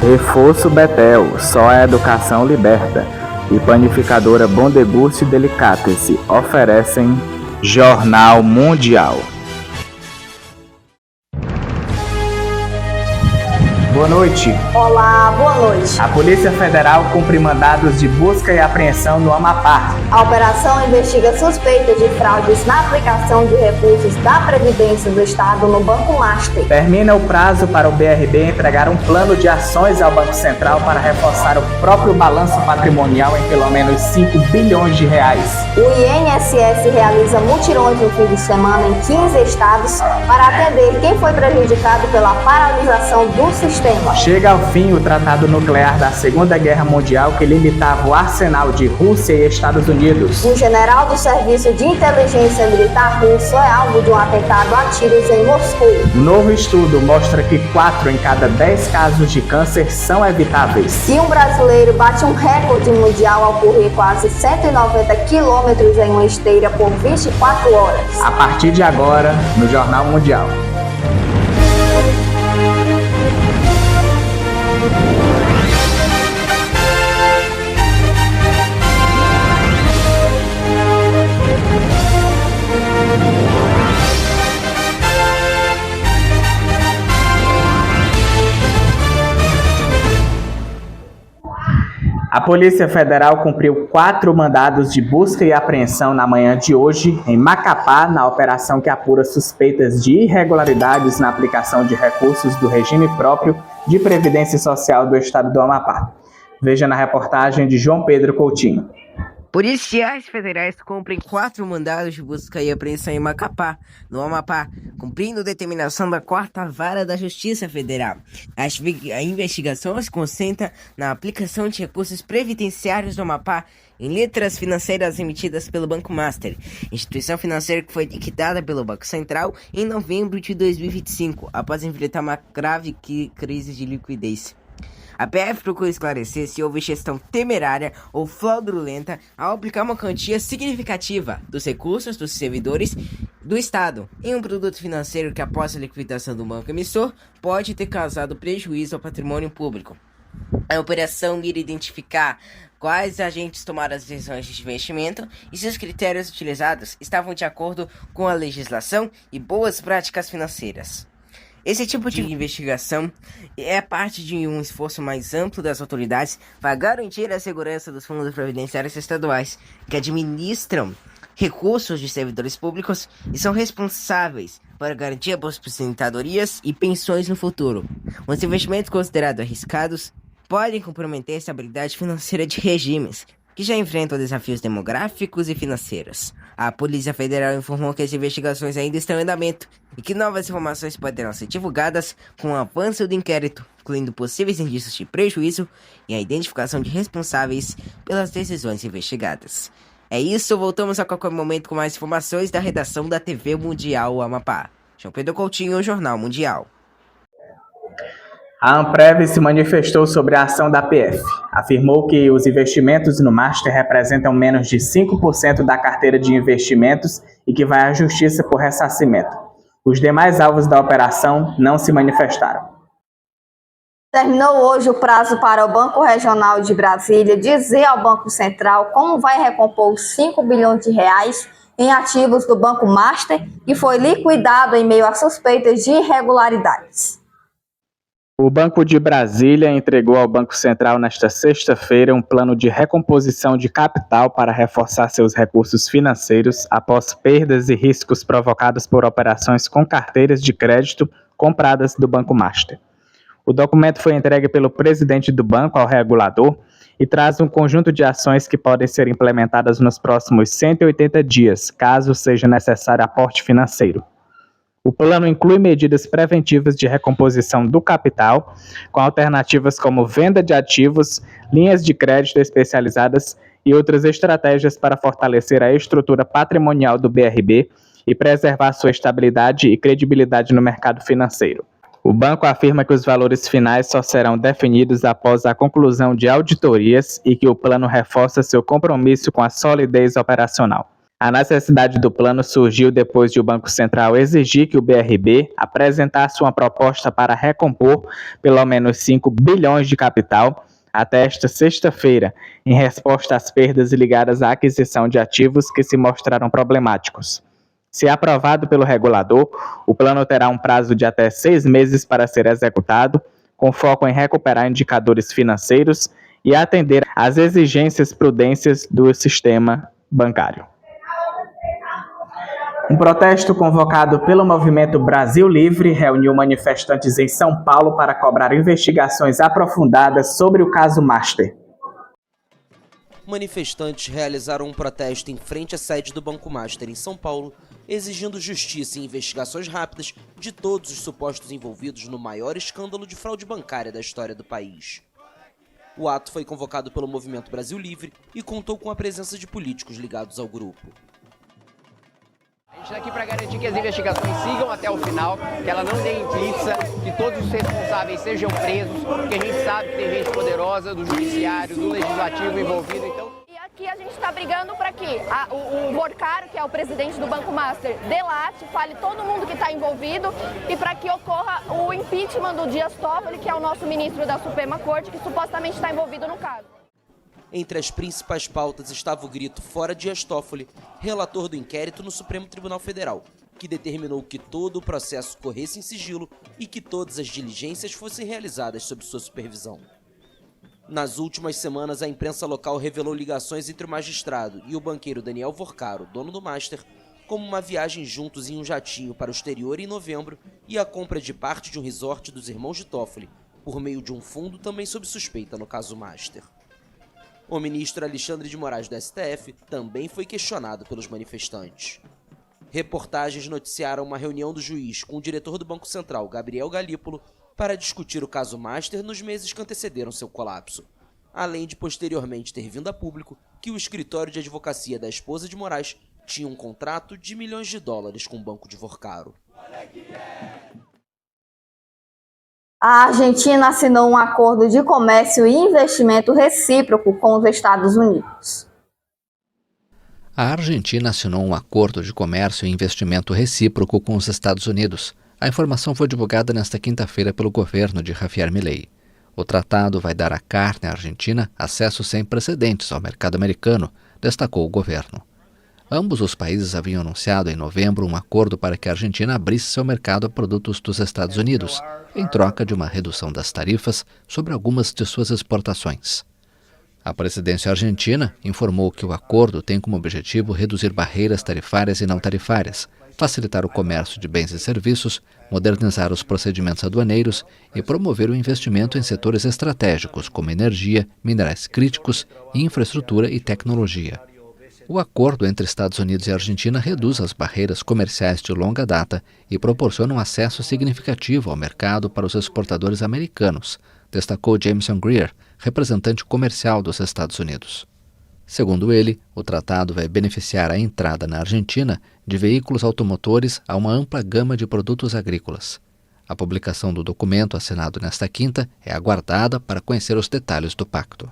Reforço Betel, só a educação liberta. E panificadora Bom Deguste e Delicatessen oferecem Jornal Mundial. Boa noite. Olá, boa noite. A Polícia Federal cumpre mandados de busca e apreensão no Amapá. A operação investiga suspeitas de fraudes na aplicação de recursos da Previdência do Estado no Banco Master. Termina o prazo para o BRB entregar um plano de ações ao Banco Central para reforçar o próprio balanço patrimonial em pelo menos 5 bilhões de reais. O INSS realiza mutirões no fim de semana em 15 estados para atender quem foi prejudicado pela paralisação do sistema. Chega ao fim o Tratado Nuclear da Segunda Guerra Mundial que limitava o arsenal de Rússia e Estados Unidos. Um general do Serviço de Inteligência Militar russo é alvo de um atentado a tiros em Moscou. Um novo estudo mostra que 4 em cada 10 casos de câncer são evitáveis. E um brasileiro bate um recorde mundial ao correr quase 190 quilômetros em uma esteira por 24 horas. A partir de agora, no Jornal Mundial. A Polícia Federal cumpriu 4 mandados de busca e apreensão na manhã de hoje em Macapá, na operação que apura suspeitas de irregularidades na aplicação de recursos do regime próprio de Previdência Social do Estado do Amapá. Veja na reportagem de João Pedro Coutinho. Policiais federais cumprem 4 mandados de busca e apreensão em Macapá, no Amapá, cumprindo determinação da 4ª Vara da Justiça Federal. A investigação se concentra na aplicação de recursos previdenciários do Amapá em letras financeiras emitidas pelo Banco Master, instituição financeira que foi liquidada pelo Banco Central em novembro de 2025, após enfrentar uma grave crise de liquidez. A PF procura esclarecer se houve gestão temerária ou fraudulenta ao aplicar uma quantia significativa dos recursos dos servidores do Estado em um produto financeiro que, após a liquidação do banco emissor, pode ter causado prejuízo ao patrimônio público. A operação mira identificar quais agentes tomaram as decisões de investimento e se os critérios utilizados estavam de acordo com a legislação e boas práticas financeiras. Esse tipo de investigação é parte de um esforço mais amplo das autoridades para garantir a segurança dos fundos previdenciários estaduais, que administram recursos de servidores públicos e são responsáveis para garantir aposentadorias e pensões no futuro. Os investimentos considerados arriscados podem comprometer a estabilidade financeira de regimes que já enfrentam desafios demográficos e financeiros. A Polícia Federal informou que as investigações ainda estão em andamento e que novas informações poderão ser divulgadas com o avanço do inquérito, incluindo possíveis indícios de prejuízo e a identificação de responsáveis pelas decisões investigadas. É isso, voltamos a qualquer momento com mais informações da redação da TV Mundial Amapá. João Pedro Coutinho, Jornal Mundial. A Amprev se manifestou sobre a ação da PF. Afirmou que os investimentos no Master representam menos de 5% da carteira de investimentos e que vai à justiça por ressarcimento. Os demais alvos da operação não se manifestaram. Terminou hoje o prazo para o Banco Regional de Brasília dizer ao Banco Central como vai recompor os 5 bilhões de reais em ativos do Banco Master, que foi liquidado em meio a suspeitas de irregularidades. O Banco de Brasília entregou ao Banco Central nesta sexta-feira um plano de recomposição de capital para reforçar seus recursos financeiros após perdas e riscos provocados por operações com carteiras de crédito compradas do Banco Master. O documento foi entregue pelo presidente do banco ao regulador e traz um conjunto de ações que podem ser implementadas nos próximos 180 dias, caso seja necessário aporte financeiro. O plano inclui medidas preventivas de recomposição do capital, com alternativas como venda de ativos, linhas de crédito especializadas e outras estratégias para fortalecer a estrutura patrimonial do BRB e preservar sua estabilidade e credibilidade no mercado financeiro. O banco afirma que os valores finais só serão definidos após a conclusão de auditorias e que o plano reforça seu compromisso com a solidez operacional. A necessidade do plano surgiu depois de o Banco Central exigir que o BRB apresentasse uma proposta para recompor pelo menos 5 bilhões de capital até esta sexta-feira, em resposta às perdas ligadas à aquisição de ativos que se mostraram problemáticos. Se aprovado pelo regulador, o plano terá um prazo de até 6 meses para ser executado, com foco em recuperar indicadores financeiros e atender às exigências prudências do sistema bancário. Um protesto convocado pelo Movimento Brasil Livre reuniu manifestantes em São Paulo para cobrar investigações aprofundadas sobre o caso Master. Manifestantes realizaram um protesto em frente à sede do Banco Master em São Paulo, exigindo justiça e investigações rápidas de todos os supostos envolvidos no maior escândalo de fraude bancária da história do país. O ato foi convocado pelo Movimento Brasil Livre e contou com a presença de políticos ligados ao grupo. A gente está aqui para garantir que as investigações sigam até o final, que ela não dê pizza, que todos os responsáveis sejam presos, porque a gente sabe que tem gente poderosa do judiciário, do legislativo envolvido, então... E aqui a gente está brigando para que o Vorcaro, que é o presidente do Banco Master, delate, fale todo mundo que está envolvido e para que ocorra o impeachment do Dias Toffoli, que é o nosso ministro da Suprema Corte, que supostamente está envolvido no caso. Entre as principais pautas estava o grito "Fora Dias Toffoli", relator do inquérito no Supremo Tribunal Federal, que determinou que todo o processo corresse em sigilo e que todas as diligências fossem realizadas sob sua supervisão. Nas últimas semanas, a imprensa local revelou ligações entre o magistrado e o banqueiro Daniel Vorcaro, dono do Master, como uma viagem juntos em um jatinho para o exterior em novembro e a compra de parte de um resort dos irmãos de Toffoli, por meio de um fundo também sob suspeita no caso Master. O ministro Alexandre de Moraes do STF também foi questionado pelos manifestantes. Reportagens noticiaram uma reunião do juiz com o diretor do Banco Central, Gabriel Galípolo, para discutir o caso Master nos meses que antecederam seu colapso, além de posteriormente ter vindo a público que o escritório de advocacia da esposa de Moraes tinha um contrato de milhões de dólares com o Banco de Vorcaro. A Argentina assinou um acordo de comércio e investimento recíproco com os Estados Unidos. A Argentina assinou um acordo de comércio e investimento recíproco com os Estados Unidos. A informação foi divulgada nesta quinta-feira pelo governo de Javier Milei. O tratado vai dar à carne argentina acesso sem precedentes ao mercado americano, destacou o governo. Ambos os países haviam anunciado em novembro um acordo para que a Argentina abrisse seu mercado a produtos dos Estados Unidos, em troca de uma redução das tarifas sobre algumas de suas exportações. A presidência argentina informou que o acordo tem como objetivo reduzir barreiras tarifárias e não tarifárias, facilitar o comércio de bens e serviços, modernizar os procedimentos aduaneiros e promover o investimento em setores estratégicos como energia, minerais críticos, infraestrutura e tecnologia. O acordo entre Estados Unidos e Argentina reduz as barreiras comerciais de longa data e proporciona um acesso significativo ao mercado para os exportadores americanos, destacou Jameson Greer, representante comercial dos Estados Unidos. Segundo ele, o tratado vai beneficiar a entrada na Argentina de veículos automotores a uma ampla gama de produtos agrícolas. A publicação do documento assinado nesta quinta é aguardada para conhecer os detalhes do pacto.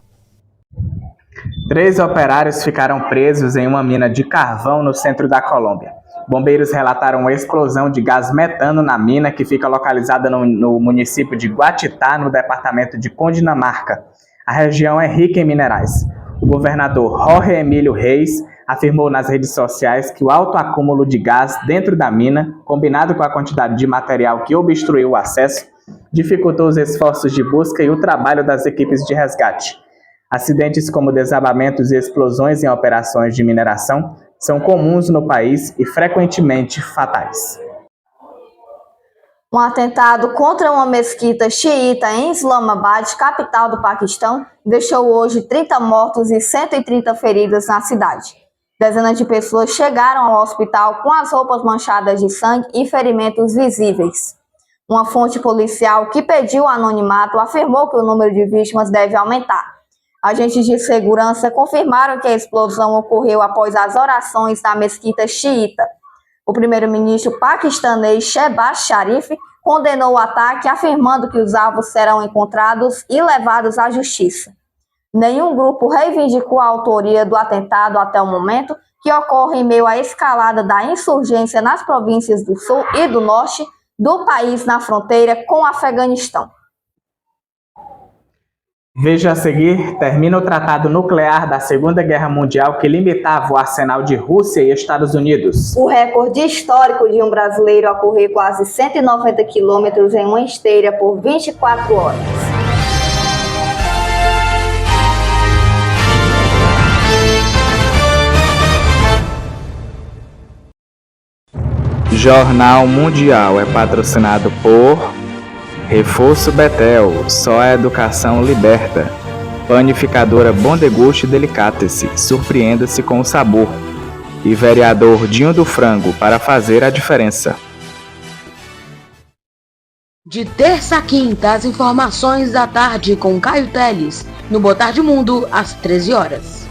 3 operários ficaram presos em uma mina de carvão no centro da Colômbia. Bombeiros relataram uma explosão de gás metano na mina, que fica localizada no município de Guatitá, no departamento de Cundinamarca. A região é rica em minerais. O governador Jorge Emílio Reis afirmou nas redes sociais que o alto acúmulo de gás dentro da mina, combinado com a quantidade de material que obstruiu o acesso, dificultou os esforços de busca e o trabalho das equipes de resgate. Acidentes como desabamentos e explosões em operações de mineração são comuns no país e frequentemente fatais. Um atentado contra uma mesquita xiita em Islamabad, capital do Paquistão, deixou hoje 30 mortos e 130 feridos na cidade. Dezenas de pessoas chegaram ao hospital com as roupas manchadas de sangue e ferimentos visíveis. Uma fonte policial que pediu anonimato afirmou que o número de vítimas deve aumentar. Agentes de segurança confirmaram que a explosão ocorreu após as orações na mesquita xiita. O primeiro-ministro paquistanês Shehbaz Sharif condenou o ataque, afirmando que os alvos serão encontrados e levados à justiça. Nenhum grupo reivindicou a autoria do atentado até o momento, que ocorre em meio à escalada da insurgência nas províncias do sul e do norte do país na fronteira com o Afeganistão. Veja a seguir, termina o tratado nuclear da Segunda Guerra Mundial que limitava o arsenal de Rússia e Estados Unidos. O recorde histórico de um brasileiro a correr quase 190 quilômetros em uma esteira por 24 horas. Jornal Mundial é patrocinado por Reforço Betel, só a educação liberta. Panificadora Bom Deguste Delicatessen, surpreenda-se com o sabor. E vereador Dinho do Frango, para fazer a diferença. De terça a quinta, as informações da tarde com Caio Teles, no Boa Tarde Mundo, às 13 horas.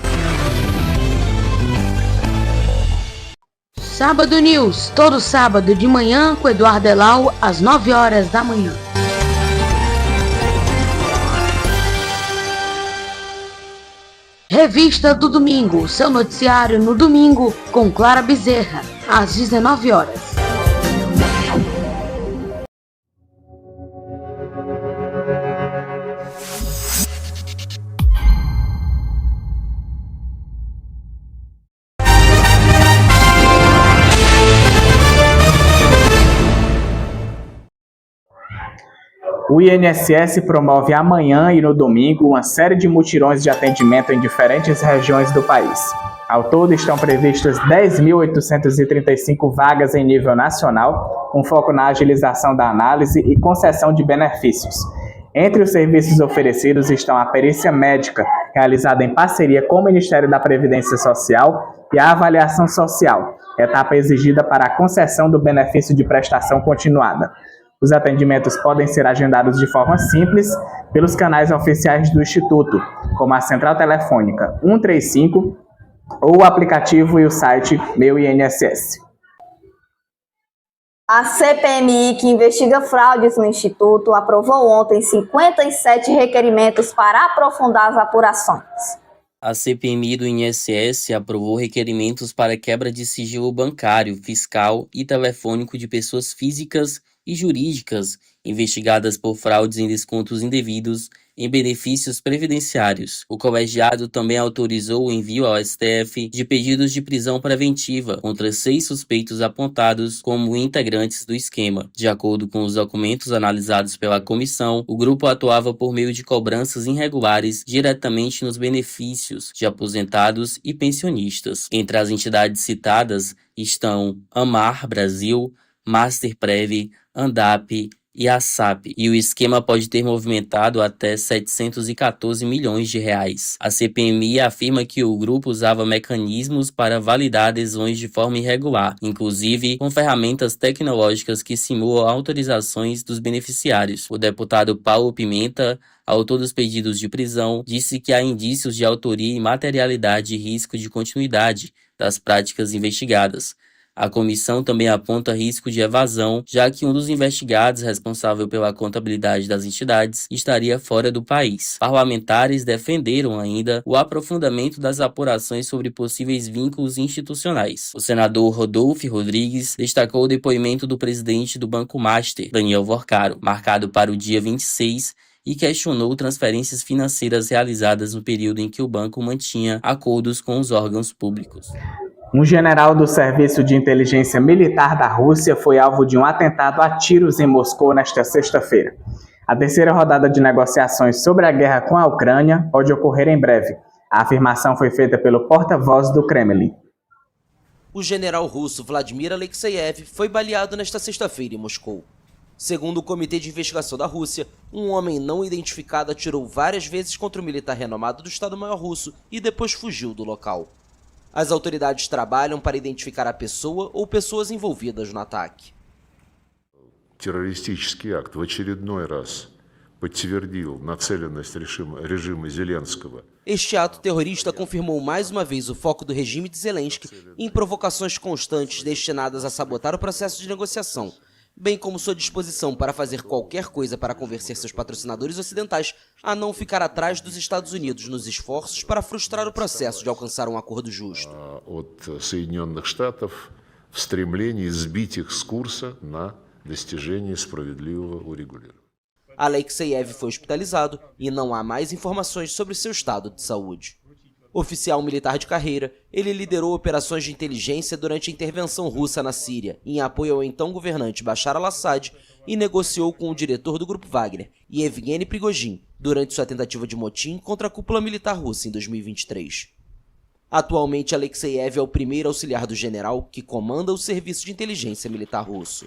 Sábado News, todo sábado de manhã com Eduardo Elau, às 9 horas da manhã. Revista do Domingo, seu noticiário no domingo com Clara Bezerra, às 19 horas. O INSS promove amanhã e no domingo uma série de mutirões de atendimento em diferentes regiões do país. Ao todo estão previstas 10.835 vagas em nível nacional, com foco na agilização da análise e concessão de benefícios. Entre os serviços oferecidos estão a perícia médica, realizada em parceria com o Ministério da Previdência Social, e a avaliação social, etapa exigida para a concessão do benefício de prestação continuada. Os atendimentos podem ser agendados de forma simples pelos canais oficiais do Instituto, como a Central Telefônica 135 ou o aplicativo e o site Meu INSS. A CPMI, que investiga fraudes no Instituto, aprovou ontem 57 requerimentos para aprofundar as apurações. A CPMI do INSS aprovou requerimentos para quebra de sigilo bancário, fiscal e telefônico de pessoas físicas e jurídicas investigadas por fraudes em descontos indevidos em benefícios previdenciários. O colegiado também autorizou o envio ao STF de pedidos de prisão preventiva contra 6 suspeitos apontados como integrantes do esquema. De acordo com os documentos analisados pela comissão, o grupo atuava por meio de cobranças irregulares diretamente nos benefícios de aposentados e pensionistas. Entre as entidades citadas estão Amar Brasil, Masterprev, Andap e a SAP, e o esquema pode ter movimentado até 714 milhões de reais. A CPMI afirma que o grupo usava mecanismos para validar adesões de forma irregular, inclusive com ferramentas tecnológicas que simulam autorizações dos beneficiários. O deputado Paulo Pimenta, autor dos pedidos de prisão, disse que há indícios de autoria e materialidade e risco de continuidade das práticas investigadas. A comissão também aponta risco de evasão, já que um dos investigados responsável pela contabilidade das entidades estaria fora do país. Parlamentares defenderam ainda o aprofundamento das apurações sobre possíveis vínculos institucionais. O senador Rodolfo Rodrigues destacou o depoimento do presidente do Banco Master, Daniel Vorcaro, marcado para o dia 26, e questionou transferências financeiras realizadas no período em que o banco mantinha acordos com os órgãos públicos. Um general do Serviço de Inteligência Militar da Rússia foi alvo de um atentado a tiros em Moscou nesta sexta-feira. A terceira rodada de negociações sobre a guerra com a Ucrânia pode ocorrer em breve. A afirmação foi feita pelo porta-voz do Kremlin. O general russo Vladimir Alexeyev foi baleado nesta sexta-feira em Moscou. Segundo o Comitê de Investigação da Rússia, um homem não identificado atirou várias vezes contra o militar renomado do Estado-Maior russo e depois fugiu do local. As autoridades trabalham para identificar a pessoa ou pessoas envolvidas no ataque. Террористический акт в очередной раз подтвердил нацеленность режима Зеленского. Este ato terrorista confirmou mais uma vez o foco do regime de Zelensky em provocações constantes destinadas a sabotar o processo de negociação, bem como sua disposição para fazer qualquer coisa para convencer seus patrocinadores ocidentais a não ficar atrás dos Estados Unidos nos esforços para frustrar o processo de alcançar um acordo justo. От Соединенных Штатов в стремлении сбить их с курса на достижение справедливого урегулирования. Alexeyev foi hospitalizado e não há mais informações sobre seu estado de saúde. Oficial militar de carreira, ele liderou operações de inteligência durante a intervenção russa na Síria, em apoio ao então governante Bashar al-Assad, e negociou com o diretor do grupo Wagner, Yevgeny Prigozhin, durante sua tentativa de motim contra a cúpula militar russa em 2023. Atualmente, Alexeyev é o primeiro auxiliar do general que comanda o serviço de inteligência militar russo.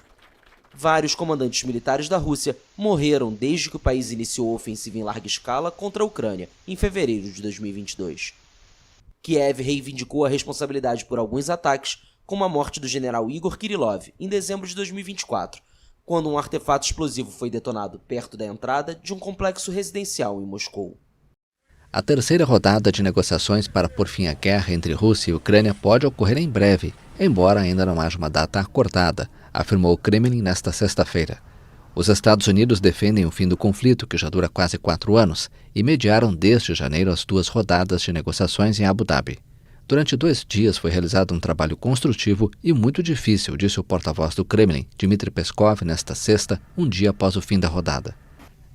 Vários comandantes militares da Rússia morreram desde que o país iniciou a ofensiva em larga escala contra a Ucrânia, em fevereiro de 2022. Kiev reivindicou a responsabilidade por alguns ataques, como a morte do general Igor Kirillov, em dezembro de 2024, quando um artefato explosivo foi detonado perto da entrada de um complexo residencial em Moscou. A terceira rodada de negociações para pôr fim à guerra entre Rússia e Ucrânia pode ocorrer em breve, embora ainda não haja uma data acordada, afirmou o Kremlin nesta sexta-feira. Os Estados Unidos defendem o fim do conflito, que já dura quase 4 anos, e mediaram desde janeiro as 2 rodadas de negociações em Abu Dhabi. Durante 2 dias foi realizado um trabalho construtivo e muito difícil, disse o porta-voz do Kremlin, Dmitry Peskov, nesta sexta, um dia após o fim da rodada.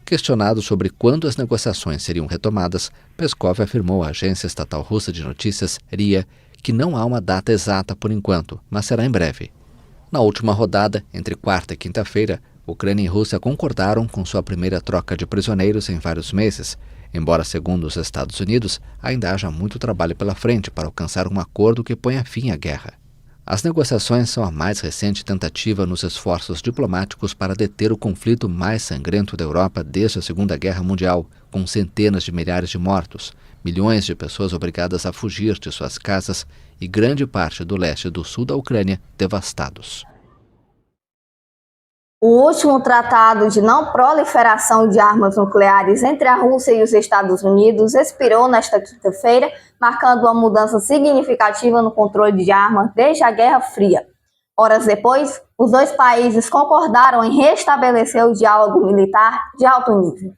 Questionado sobre quando as negociações seriam retomadas, Peskov afirmou à agência estatal russa de notícias, RIA, que não há uma data exata por enquanto, mas será em breve. Na última rodada, entre quarta e quinta-feira, Ucrânia e Rússia concordaram com sua primeira troca de prisioneiros em vários meses, embora, segundo os Estados Unidos, ainda haja muito trabalho pela frente para alcançar um acordo que ponha fim à guerra. As negociações são a mais recente tentativa nos esforços diplomáticos para deter o conflito mais sangrento da Europa desde a Segunda Guerra Mundial, com centenas de milhares de mortos, milhões de pessoas obrigadas a fugir de suas casas e grande parte do leste e do sul da Ucrânia devastados. O último tratado de não proliferação de armas nucleares entre a Rússia e os Estados Unidos expirou nesta quinta-feira, marcando uma mudança significativa no controle de armas desde a Guerra Fria. Horas depois, os 2 países concordaram em restabelecer o diálogo militar de alto nível.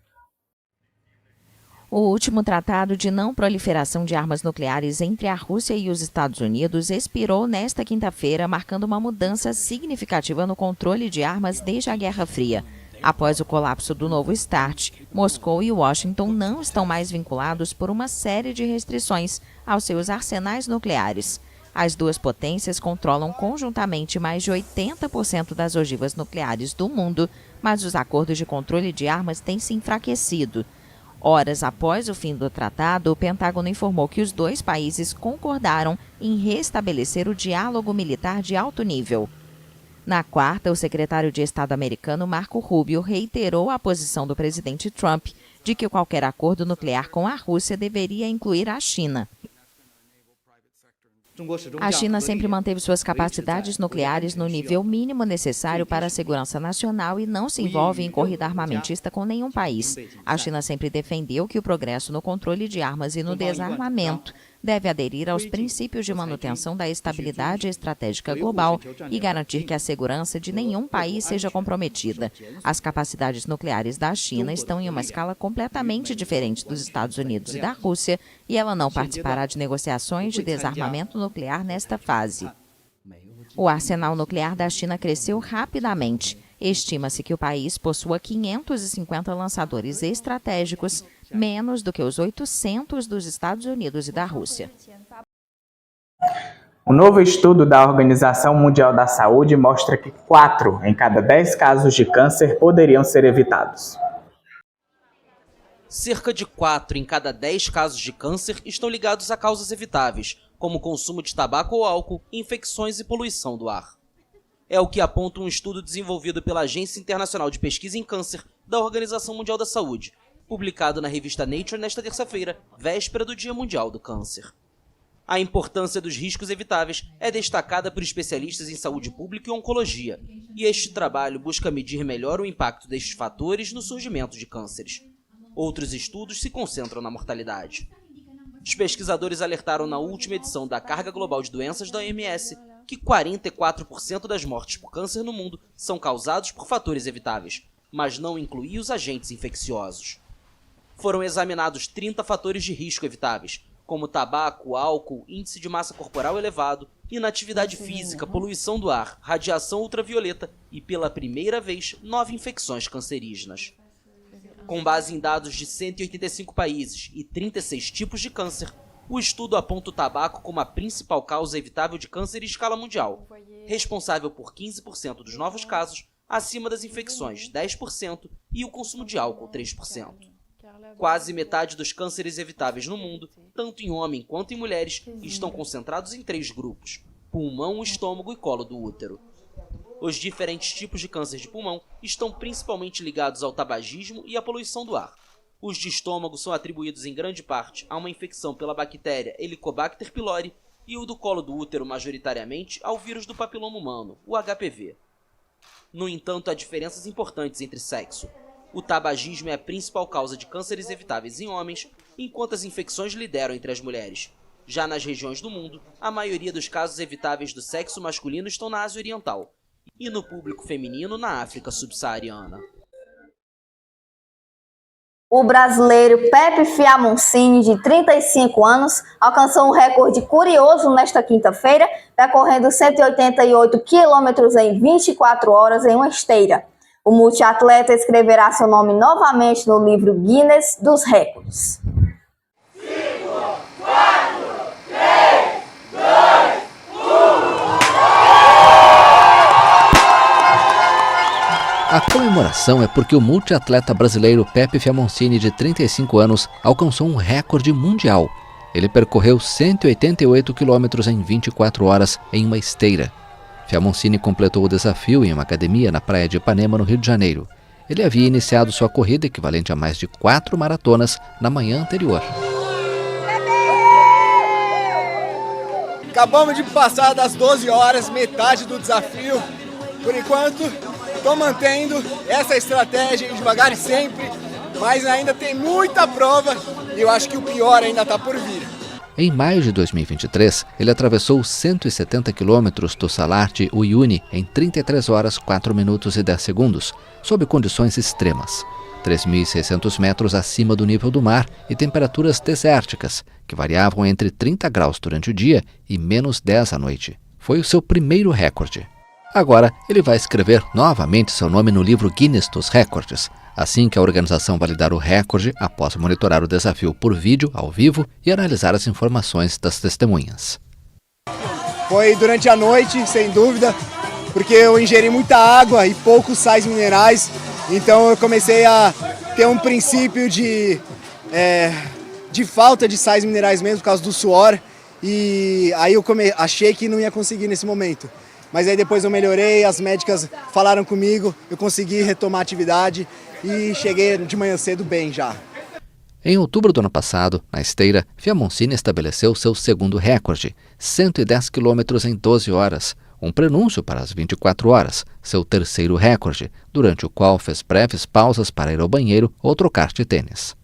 O último tratado de não proliferação de armas nucleares entre a Rússia e os Estados Unidos expirou nesta quinta-feira, marcando uma mudança significativa no controle de armas desde a Guerra Fria. Após o colapso do novo START, Moscou e Washington não estão mais vinculados por uma série de restrições aos seus arsenais nucleares. As 2 potências controlam conjuntamente mais de 80% das ogivas nucleares do mundo, mas os acordos de controle de armas têm se enfraquecido. Horas após o fim do tratado, o Pentágono informou que os 2 países concordaram em restabelecer o diálogo militar de alto nível. Na quarta, o secretário de Estado americano Marco Rubio reiterou a posição do presidente Trump de que qualquer acordo nuclear com a Rússia deveria incluir a China. A China sempre manteve suas capacidades nucleares no nível mínimo necessário para a segurança nacional e não se envolve em corrida armamentista com nenhum país. A China sempre defendeu que o progresso no controle de armas e no desarmamento deve aderir aos princípios de manutenção da estabilidade estratégica global e garantir que a segurança de nenhum país seja comprometida. As capacidades nucleares da China estão em uma escala completamente diferente dos Estados Unidos e da Rússia, e ela não participará de negociações de desarmamento nuclear nesta fase. O arsenal nuclear da China cresceu rapidamente. Estima-se que o país possua 550 lançadores estratégicos, menos do que os 800 dos Estados Unidos e da Rússia. Um novo estudo da Organização Mundial da Saúde mostra que 4 em cada 10 casos de câncer poderiam ser evitados. Cerca de 4 em cada 10 casos de câncer estão ligados a causas evitáveis, como o consumo de tabaco ou álcool, infecções e poluição do ar. É o que aponta um estudo desenvolvido pela Agência Internacional de Pesquisa em Câncer da Organização Mundial da Saúde, publicado na revista Nature nesta terça-feira, véspera do Dia Mundial do Câncer. A importância dos riscos evitáveis é destacada por especialistas em saúde pública e oncologia, e este trabalho busca medir melhor o impacto destes fatores no surgimento de cânceres. Outros estudos se concentram na mortalidade. Os pesquisadores alertaram na última edição da Carga Global de Doenças da OMS que 44% das mortes por câncer no mundo são causados por fatores evitáveis, mas não incluía os agentes infecciosos. Foram examinados 30 fatores de risco evitáveis, como tabaco, álcool, índice de massa corporal elevado, inatividade física, poluição do ar, radiação ultravioleta e, pela primeira vez, 9 infecções cancerígenas. Com base em dados de 185 países e 36 tipos de câncer, o estudo aponta o tabaco como a principal causa evitável de câncer em escala mundial, responsável por 15% dos novos casos, acima das infecções 10% e o consumo de álcool 3%. Quase metade dos cânceres evitáveis no mundo, tanto em homem quanto em mulheres, estão concentrados em 3 grupos: pulmão, estômago e colo do útero. Os diferentes tipos de câncer de pulmão estão principalmente ligados ao tabagismo e à poluição do ar. Os de estômago são atribuídos em grande parte a uma infecção pela bactéria Helicobacter pylori e o do colo do útero majoritariamente ao vírus do papiloma humano, o HPV. No entanto, há diferenças importantes entre sexo. O tabagismo é a principal causa de cânceres evitáveis em homens, enquanto as infecções lideram entre as mulheres. Já nas regiões do mundo, a maioria dos casos evitáveis do sexo masculino estão na Ásia Oriental, e no público feminino na África subsaariana. O brasileiro Pepe Fiamoncini, de 35 anos, alcançou um recorde curioso nesta quinta-feira, percorrendo 188 quilômetros em 24 horas em uma esteira. O multiatleta escreverá seu nome novamente no livro Guinness dos Recordes. 5, 4, 3, 2, 1... A comemoração é porque o multiatleta brasileiro Pepe Fiamoncini, de 35 anos, alcançou um recorde mundial. Ele percorreu 188 quilômetros em 24 horas em uma esteira. Fiamoncini completou o desafio em uma academia na praia de Ipanema, no Rio de Janeiro. Ele havia iniciado sua corrida, equivalente a mais de 4 maratonas, na manhã anterior. Acabamos de passar das 12 horas, metade do desafio. Por enquanto, estou mantendo essa estratégia devagar e sempre, mas ainda tem muita prova e eu acho que o pior ainda está por vir. Em maio de 2023, ele atravessou 170 quilômetros do Salar de Uyuni em 33 horas, 4 minutos e 10 segundos, sob condições extremas. 3.600 metros acima do nível do mar e temperaturas desérticas, que variavam entre 30 graus durante o dia e menos 10 à noite. Foi o seu primeiro recorde. Agora, ele vai escrever novamente seu nome no livro Guinness dos Recordes, assim que a organização validar o recorde após monitorar o desafio por vídeo, ao vivo, e analisar as informações das testemunhas. Foi durante a noite, sem dúvida, porque eu ingeri muita água e poucos sais minerais, então eu comecei a ter um princípio de falta de sais minerais mesmo, por causa do suor, e aí eu achei que não ia conseguir nesse momento. Mas aí depois eu melhorei, as médicas falaram comigo, eu consegui retomar a atividade e cheguei de manhã cedo bem já. Em outubro do ano passado, na esteira, Fiamoncini estabeleceu seu segundo recorde, 110 quilômetros em 12 horas, um prenúncio para as 24 horas, seu terceiro recorde, durante o qual fez breves pausas para ir ao banheiro ou trocar de tênis.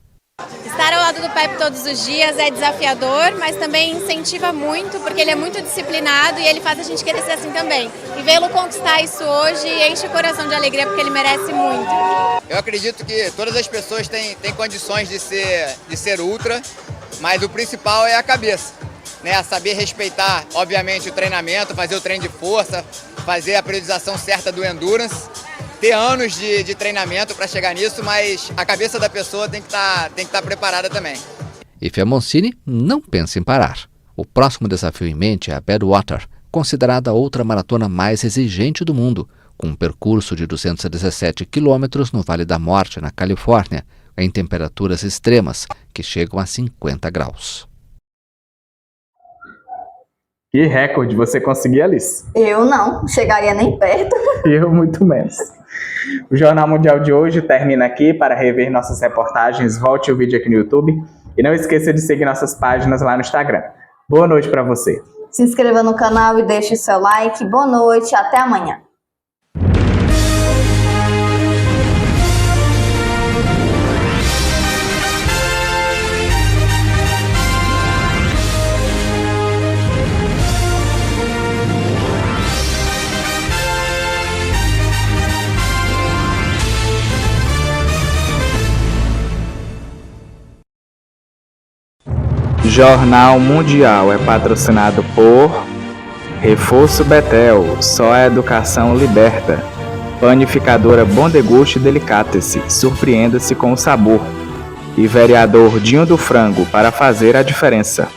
Estar ao lado do Pepe todos os dias é desafiador, mas também incentiva muito, porque ele é muito disciplinado e ele faz a gente querer ser assim também. E vê-lo conquistar isso hoje enche o coração de alegria, porque ele merece muito. Eu acredito que todas as pessoas têm condições de ser ultra, mas o principal é a cabeça, né? Saber respeitar, obviamente, o treinamento, fazer o treino de força, fazer a periodização certa do endurance. Ter anos de treinamento para chegar nisso, mas a cabeça da pessoa tem que estar preparada também. E Fiamoncini não pensa em parar. O próximo desafio em mente é a Badwater, considerada a outra maratona mais exigente do mundo, com um percurso de 217 quilômetros no Vale da Morte, na Califórnia, em temperaturas extremas, que chegam a 50 graus. Que recorde você conseguiu, Alice? Eu não chegaria nem perto. Eu muito menos. O Jornal Mundial de hoje termina aqui. Para rever nossas reportagens, volte o vídeo aqui no YouTube. E não esqueça de seguir nossas páginas lá no Instagram. Boa noite para você. Se inscreva no canal e deixe o seu like. Boa noite, até amanhã. Jornal Mundial é patrocinado por Reforço Betel, só a educação liberta. Panificadora Bom Deguste Delicatessen, surpreenda-se com o sabor. E vereador Dinho do Frango, para fazer a diferença.